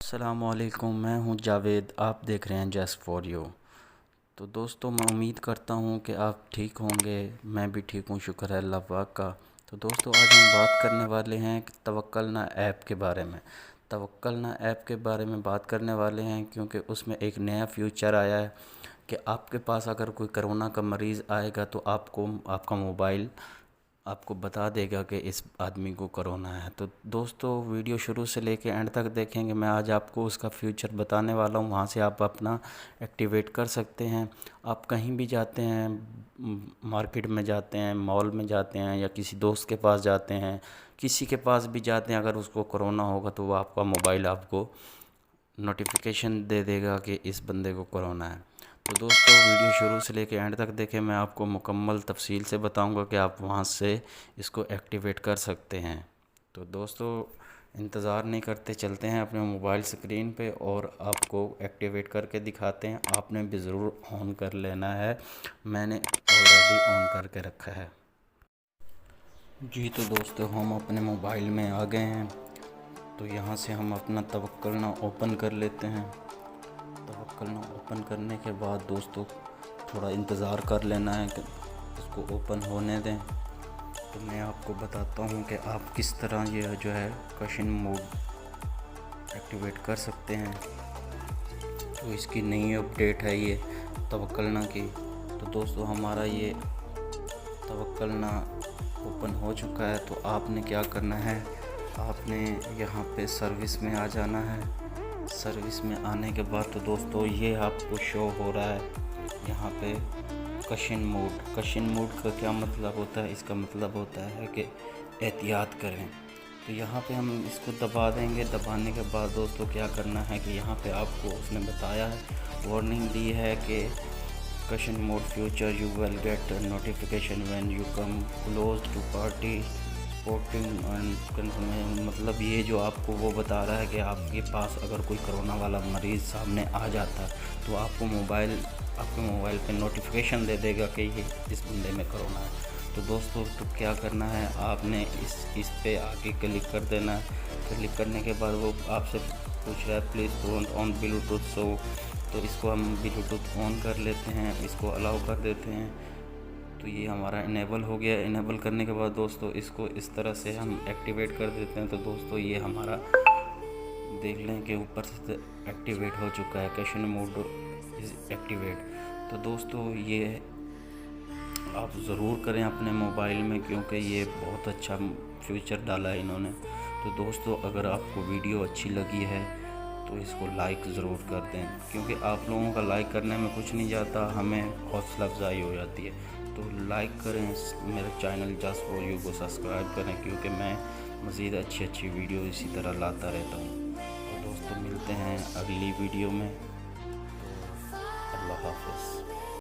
अस्सलामुअलैकुम, मैं हूं जावेद। आप देख रहे हैं जस्ट फॉर यू। तो दोस्तों, मैं उम्मीद करता हूं कि आप ठीक होंगे। मैं भी ठीक हूं, शुक्र है अल्लाह पाक का। तो दोस्तों, आज हम बात करने वाले हैं कि तवक्कलना ऐप के बारे में। तवक्कलना ऐप के बारे में बात करने वाले हैं क्योंकि उसमें एक नया फीचर आया है कि आपके पास अगर कोई कोरोना का मरीज़ आएगा तो आपको आपका मोबाइल आपको बता देगा कि इस आदमी को कोरोना है। तो दोस्तों, वीडियो शुरू से लेके एंड तक देखेंगे। मैं आज आपको उसका फ्यूचर बताने वाला हूँ। वहाँ से आप अपना एक्टिवेट कर सकते हैं। आप कहीं भी जाते हैं, मार्केट में जाते हैं, मॉल में जाते हैं, या किसी दोस्त के पास जाते हैं, किसी के पास भी जाते हैं, अगर उसको कोरोना होगा तो वो आपका मोबाइल आपको नोटिफिकेशन दे देगा कि इस बंदे को कोरोना है। तो दोस्तों, वीडियो शुरू से लेकर एंड तक देखें। मैं आपको मुकम्मल तफसील से बताऊंगा कि आप वहां से इसको एक्टिवेट कर सकते हैं। तो दोस्तों, इंतज़ार नहीं करते, चलते हैं अपने मोबाइल स्क्रीन पे और आपको एक्टिवेट करके दिखाते हैं। आपने भी ज़रूर ऑन कर लेना है। मैंने ऑलरेडी ऑन करके रखा है जी। तो दोस्तों, हम अपने मोबाइल में आ गए हैं। तो यहाँ से हम अपना तवक्कलना ओपन कर लेते हैं। तवक्कलना ओपन करने के बाद दोस्तों, थोड़ा इंतज़ार कर लेना है कि इसको ओपन होने दें। तो मैं आपको बताता हूँ कि आप किस तरह ये जो है कशन मोड एक्टिवेट कर सकते हैं। तो इसकी नई अपडेट है ये तवक्कलना की। तो दोस्तों, हमारा ये तवक्कलना ओपन हो चुका है। तो आपने क्या करना है, आपने यहाँ पे सर्विस में आ जाना है। सर्विस में आने के बाद तो दोस्तों, ये आपको शो हो रहा है यहाँ पे कशन मोड। कशन मोड का क्या मतलब होता है? इसका मतलब होता है कि एहतियात करें। तो यहाँ पे हम इसको दबा देंगे। दबाने के बाद दोस्तों, क्या करना है कि यहाँ पे आपको उसने बताया है, वार्निंग दी है कि caution mode future you will get notification when you come close to party sporting and confirmation. मतलब ये जो आपको वो बता रहा है कि आपके पास अगर कोई कोरोना वाला मरीज़ सामने आ जाता है तो आपके मोबाइल पे नोटिफिकेशन दे देगा कि ये इस बंदे में कोरोना है। तो दोस्तों, तो क्या करना है, आपने इस पे आके क्लिक कर देना है। क्लिक करने के बाद वो आपसे पूछ रहा है प्लीज़ डोंट ऑन ब्लूटूथ। तो इसको हम ब्लूटूथ ऑन कर लेते हैं, इसको अलाउ कर देते हैं। तो ये हमारा इनेबल हो गया। इनेबल करने के बाद दोस्तों, इसको इस तरह से हम एक्टिवेट कर देते हैं। तो दोस्तों, ये हमारा देख लें कि ऊपर से एक्टिवेट हो चुका है, कशन मोड इज़ एक्टिवेट। तो दोस्तों, ये आप ज़रूर करें अपने मोबाइल में, क्योंकि ये बहुत अच्छा फीचर डाला है इन्होंने। तो दोस्तों, अगर आपको वीडियो अच्छी लगी है तो इसको लाइक ज़रूर कर दें, क्योंकि आप लोगों का लाइक करने में कुछ नहीं जाता, हमें हौसला अफजाई हो जाती है। तो लाइक करें, मेरे चैनल जस्ट फॉर यू को सब्सक्राइब करें, क्योंकि मैं मज़ीद अच्छी वीडियो इसी तरह लाता रहता हूँ। तो दोस्तों, मिलते हैं अगली वीडियो में। तो अल्लाह हाफ़िज़।